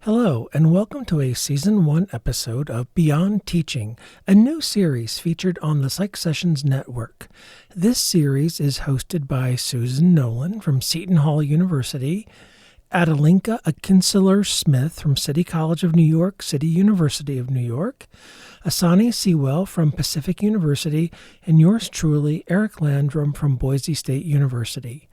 Hello, and welcome to a Season 1 episode of Beyond Teaching, a new series featured on the PsychSessions network. This series is hosted by Susan Nolan from Seton Hall University, Adelinka Akinseler-Smith from City College of New York, City University of New York, Asani Sewell from Pacific University, and yours truly, Eric Landrum from Boise State University.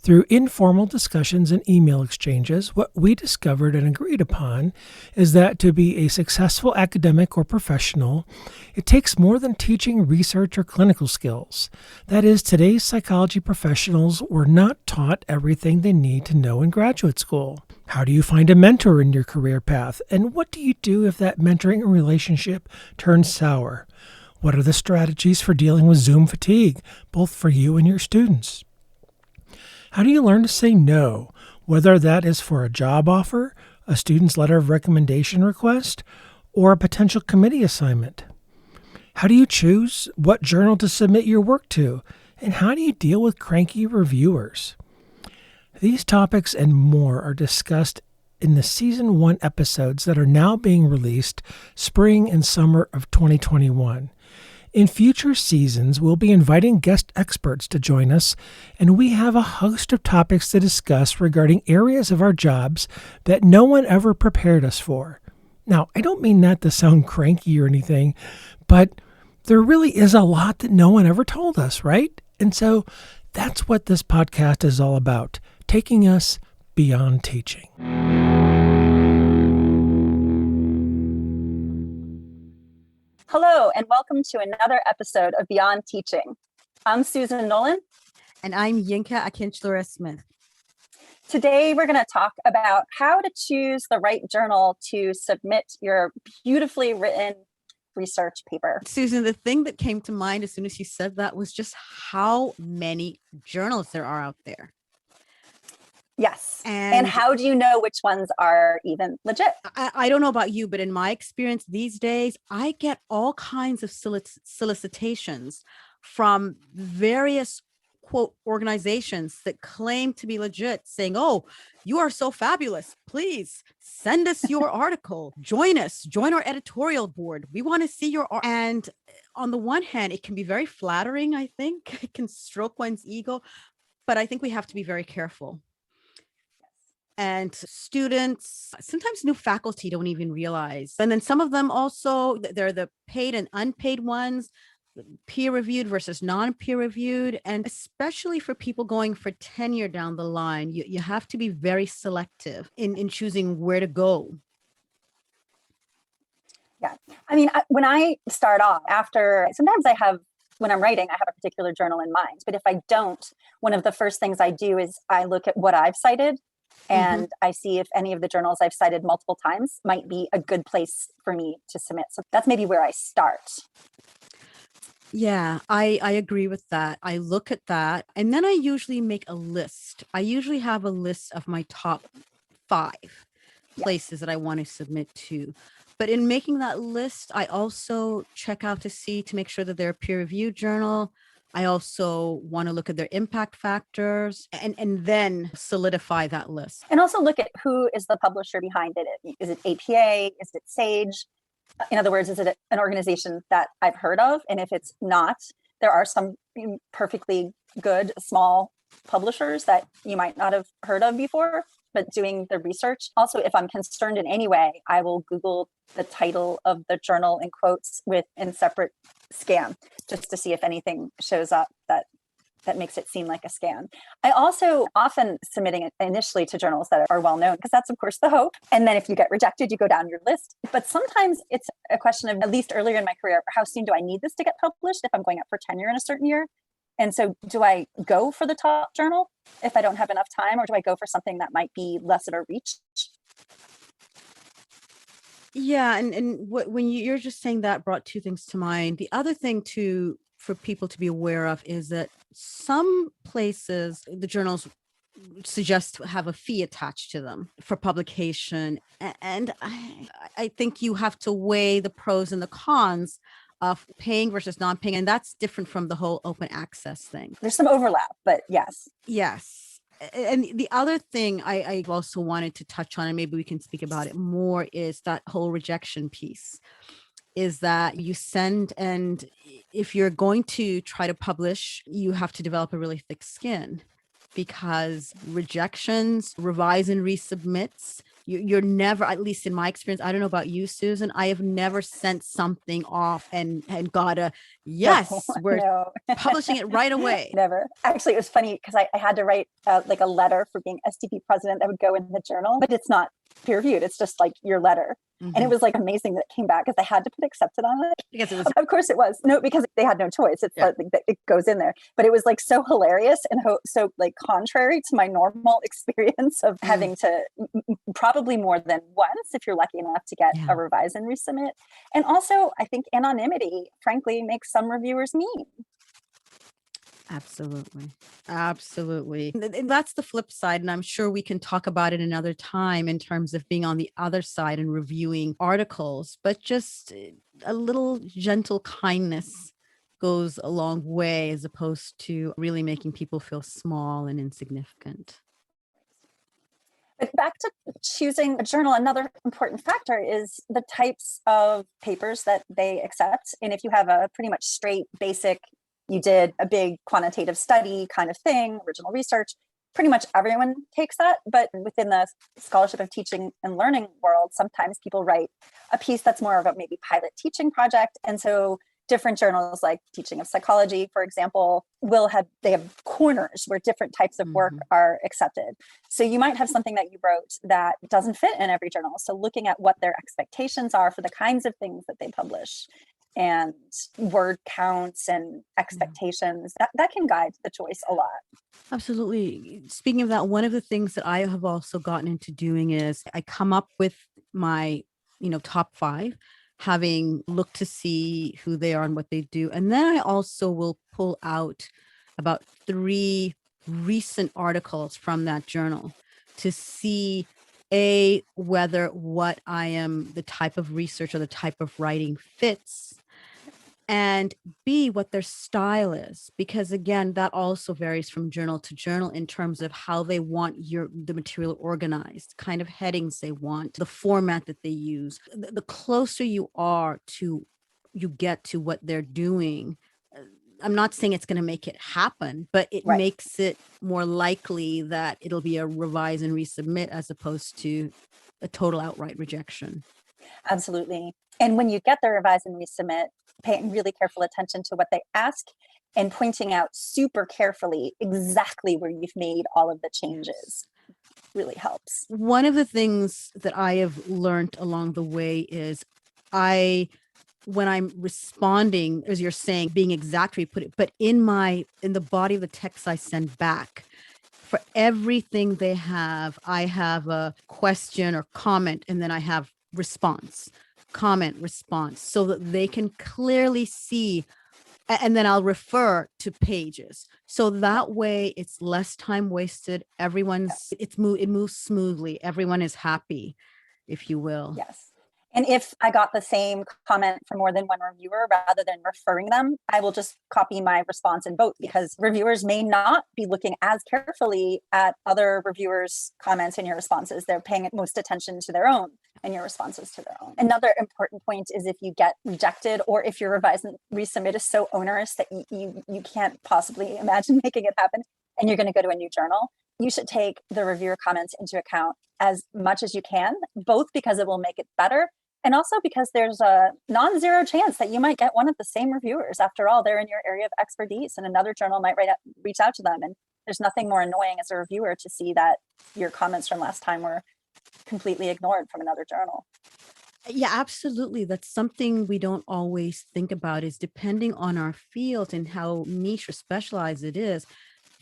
Through informal discussions and email exchanges, what we discovered and agreed upon is that to be a successful academic or professional, it takes more than teaching, research, or clinical skills. That is, today's psychology professionals were not taught everything they need to know in graduate school. How do you find a mentor in your career path? And what do you do if that mentoring relationship turns sour? What are the strategies for dealing with Zoom fatigue, both for you and your students? How do you learn to say no, whether that is for a job offer, a student's letter of recommendation request, or a potential committee assignment? How do you choose what journal to submit your work to, and how do you deal with cranky reviewers? These topics and more are discussed in the Season 1 episodes that are now being released spring and summer of 2021. In future seasons, we'll be inviting guest experts to join us, and we have a host of topics to discuss regarding areas of our jobs that no one ever prepared us for. Now, I don't mean that to sound cranky or anything, but there really is a lot that no one ever told us, right? And so that's what this podcast is all about, taking us beyond teaching. Hello, and welcome to another episode of Beyond Teaching. I'm Susan Nolan. And I'm Yinka Akinseler-Smith. Today, we're going to talk about how to choose the right journal to submit your beautifully written research paper. Susan, the thing that came to mind as soon as you said that was just how many journals there are out there. Yes. And how do you know which ones are even legit? I don't know about you, but in my experience these days, I get all kinds of solicitations from various, quote, organizations that claim to be legit, saying, oh, you are so fabulous. Please send us your article. Join us. Join our editorial board. We want to see your art. And on the one hand, it can be very flattering, I think. It can stroke one's ego. But I think we have to be very careful. And students, sometimes new faculty don't even realize. And then some of them also, they're the paid and unpaid ones, peer-reviewed versus non-peer-reviewed. And especially for people going for tenure down the line, you have to be very selective in choosing where to go. Yeah. I mean, when I start off sometimes when I'm writing, I have a particular journal in mind. But if I don't, one of the first things I do is I look at what I've cited. And I see if any of the journals I've cited multiple times might be a good place for me to submit. So that's maybe where I start. Yeah, I agree with that. I look at that and then I usually make a list. I usually have a list of my top 5 places that I want to submit to. But in making that list, I also check out to make sure that they're a peer-reviewed journal. I also want to look at their impact factors and then solidify that list. And also look at who is the publisher behind it. Is it APA? Is it SAGE? In other words, is it an organization that I've heard of? And if it's not, there are some perfectly good small publishers that you might not have heard of before, but doing the research. Also, if I'm concerned in any way, I will Google the title of the journal in quotes in separate scan, just to see if anything shows up that makes it seem like a scam. I also often submitting it initially to journals that are well known, because that's of course the hope. And then if you get rejected, you go down your list. But sometimes it's a question of, at least earlier in my career, how soon do I need this to get published if I'm going up for tenure in a certain year? And so do I go for the top journal if I don't have enough time, or do I go for something that might be less of a reach? Yeah, and when you're just saying that brought 2 things to mind. The other thing for people to be aware of is that some places, the journals suggest have a fee attached to them for publication. And I think you have to weigh the pros and the cons of paying versus non-paying. And that's different from the whole open access thing. There's some overlap, but yes. Yes. And the other thing I also wanted to touch on, and maybe we can speak about it more, is that whole rejection piece. Is that you send, and if you're going to try to publish, you have to develop a really thick skin, because rejections, revise and resubmits, you're never, at least in my experience, I don't know about you, Susan, I have never sent something off and got a yes, No, we're no. publishing it right away. Never. Actually, it was funny because I had to write like a letter for being STP president that would go in the journal, but it's not peer reviewed. It's just like your letter. And it was like amazing that it came back because I had to put accepted on it. Because it was, Of course it was. No, because they had no choice. It's like it goes in there. But it was like so hilarious and so like contrary to my normal experience of having to probably more than once if you're lucky enough to get a revise and resubmit. And also, I think anonymity, frankly, makes some reviewers mean. Absolutely. Absolutely. And that's the flip side. And I'm sure we can talk about it another time in terms of being on the other side and reviewing articles, but just a little gentle kindness goes a long way, as opposed to really making people feel small and insignificant. But back to choosing a journal, another important factor is the types of papers that they accept. And if you have a pretty much straight, basic, you did a big quantitative study kind of thing, original research, pretty much everyone takes that. But within the scholarship of teaching and learning world, sometimes people write a piece that's more of a maybe pilot teaching project. And so different journals like Teaching of Psychology, for example, they have corners where different types of work are accepted. So you might have something that you wrote that doesn't fit in every journal. So looking at what their expectations are for the kinds of things that they publish and word counts and expectations, that can guide the choice a lot. Absolutely. Speaking of that, one of the things that I have also gotten into doing is I come up with my, top 5, having looked to see who they are and what they do. And then I also will pull out about 3 recent articles from that journal to see whether what I am, the type of research or the type of writing fits, and B, what their style is, because again, that also varies from journal to journal in terms of how they want the material organized, kind of headings they want, the format that they use. The closer you get to what they're doing, I'm not saying it's going to make it happen, but it makes it more likely that it'll be a revise and resubmit as opposed to a total outright rejection. Absolutely. And when you get the revise and resubmit, paying really careful attention to what they ask and pointing out super carefully exactly where you've made all of the changes really helps. One of the things that I have learned along the way is when I'm responding, as you're saying, being exact where you put it, but in the body of the text I send back, for everything they have, I have a question or comment, and then I have response, comment, response, so that they can clearly see, and then I'll refer to pages. So that way it's less time wasted. It moves smoothly. Everyone is happy, if you will. Yes. And if I got the same comment from more than one reviewer, rather than referring them, I will just copy my response and vote, because reviewers may not be looking as carefully at other reviewers' comments and your responses. They're paying most attention to their own and your responses to their own. Another important point is if you get rejected, or if your revise and resubmit is so onerous that you can't possibly imagine making it happen, and you're going to go to a new journal, you should take the reviewer comments into account as much as you can, both because it will make it better, and also because there's a non-zero chance that you might get one of the same reviewers. After all, they're in your area of expertise, and another journal might reach out to them. And there's nothing more annoying as a reviewer to see that your comments from last time were completely ignored from another journal. Yeah, absolutely. That's something we don't always think about, is depending on our field and how niche or specialized it is,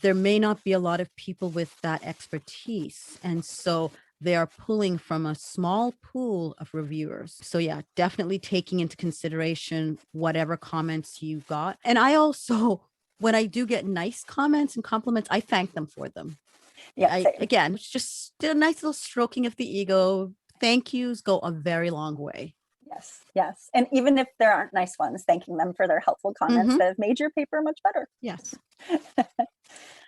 there may not be a lot of people with that expertise. And so they are pulling from a small pool of reviewers. So yeah, definitely taking into consideration whatever comments you got. And I also, when I do get nice comments and compliments, I thank them for them. Yeah, again, it's just a nice little stroking of the ego. Thank yous go a very long way. Yes. And even if there aren't nice ones, thanking them for their helpful comments that have made your paper much better. Yes.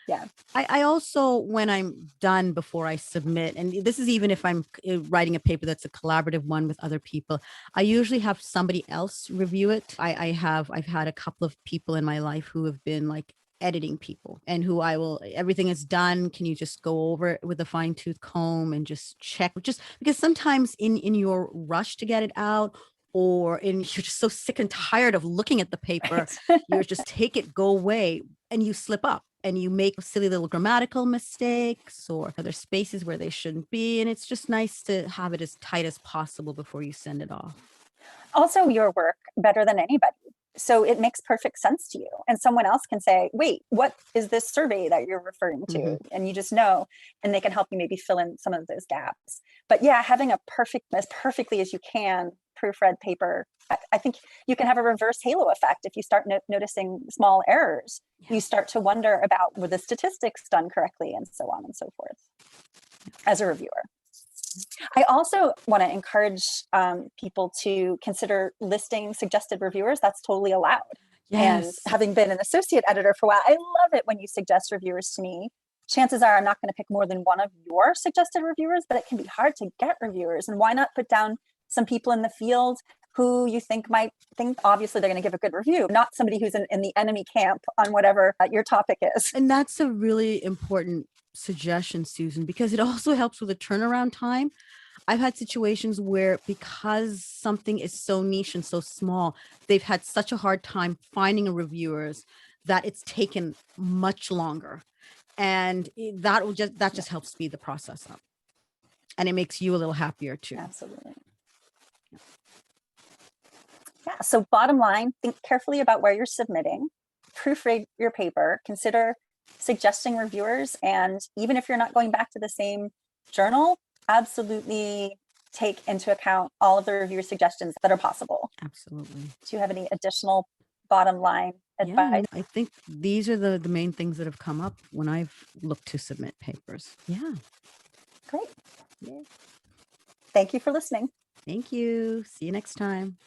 Yeah. I also, when I'm done before I submit, and this is even if I'm writing a paper that's a collaborative one with other people, I usually have somebody else review it. I've had a couple of people in my life who have been like editing people, and who everything is done. Can you just go over it with a fine tooth comb and just check? Just because sometimes in your rush to get it out, you're just so sick and tired of looking at the paper, Right. you just take it, go away, and you slip up and you make silly little grammatical mistakes or other spaces where they shouldn't be. And it's just nice to have it as tight as possible before you send it off. Also, your work better than anybody. So it makes perfect sense to you. And someone else can say, wait, what is this survey that you're referring to? Mhm. And you just know, and they can help you maybe fill in some of those gaps. But yeah, having as perfectly as you can proofread paper, I think you can have a reverse halo effect. If you start noticing small errors, you start to wonder about, were the statistics done correctly, and so on and so forth as a reviewer. I also want to encourage people to consider listing suggested reviewers. That's totally allowed. And Yes. having been an associate editor for a while, I love it when you suggest reviewers to me. Chances are I'm not going to pick more than one of your suggested reviewers, but it can be hard to get reviewers. And why not put down some people in the field who you might think obviously they're going to give a good review, not somebody who's in the enemy camp on whatever your topic is. And that's a really important suggestion, Susan, because it also helps with the turnaround time. I've had situations where, because something is so niche and so small, they've had such a hard time finding reviewers that it's taken much longer. And that just helps speed the process up. And it makes you a little happier too. Absolutely. Yeah. So bottom line, think carefully about where you're submitting, proofread your paper, consider suggesting reviewers, and even if you're not going back to the same journal, absolutely take into account all of the reviewer suggestions that are possible. Absolutely. Do you have any additional bottom line advice? Yeah, I think these are the main things that have come up when I've looked to submit papers. Yeah. Great. Yeah. Thank you for listening. Thank you. See you next time.